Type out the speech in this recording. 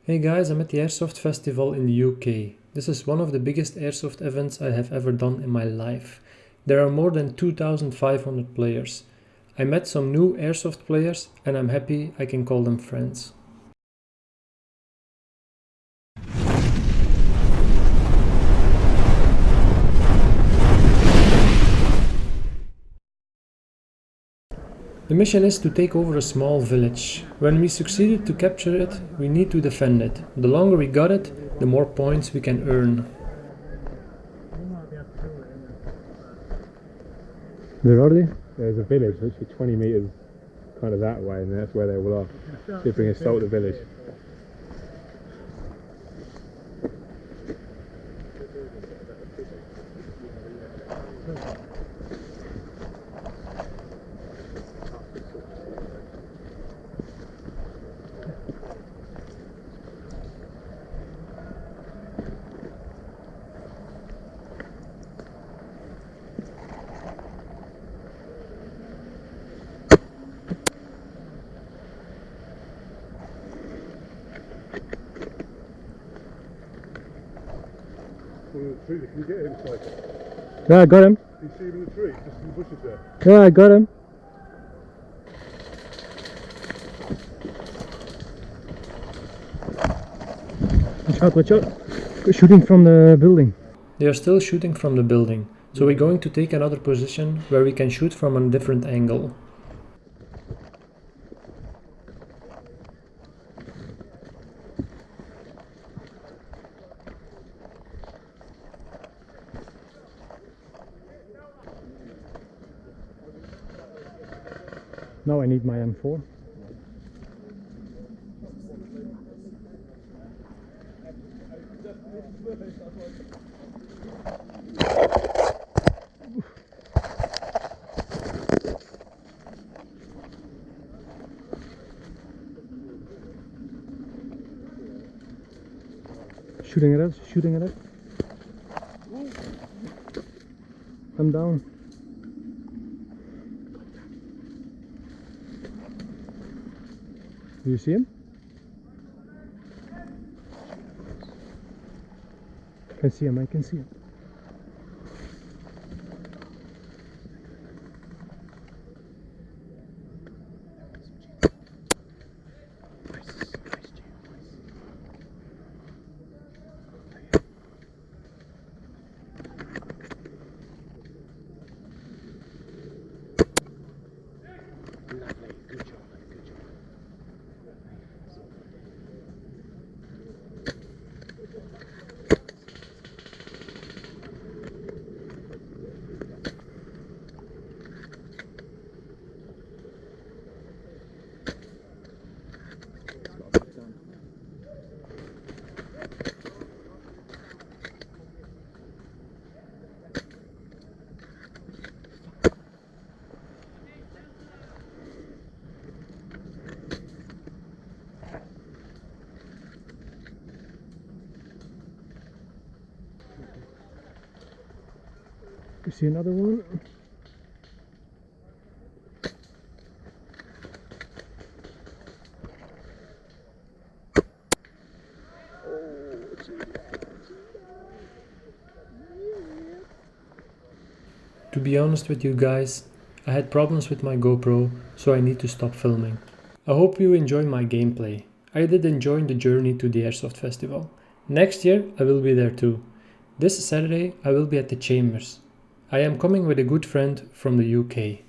Hey guys, I'm at the Airsoft Festival in the UK. This is one of the biggest airsoft events I have ever done in my life. There are more than 2,500 players. I met some new airsoft players and I'm happy I can call them friends. The mission is to take over a small village. When we succeeded to capture it, we need to defend it. The longer we got it, the more points we can earn. Where are they? There's a village, literally 20 metres kind of that way, and that's where they all are. They bring assault the village. Can you get him, like? Yeah, I got him. You see him in the tree, just in the bushes there? Yeah, I got him. Watch out. They're shooting from the building. They are still shooting from the building, so we're going to take another position where we can shoot from a different angle. Now I need my M4. Shooting at us. I'm down. Do you see him? I can see him. You see another one? To be honest with you guys, I had problems with my GoPro, so I need to stop filming. I hope you enjoy my gameplay. I did enjoy the journey to the Airsoft Festival. Next year I will be there too. This Saturday I will be at the Chambers. I am coming with a good friend from the UK.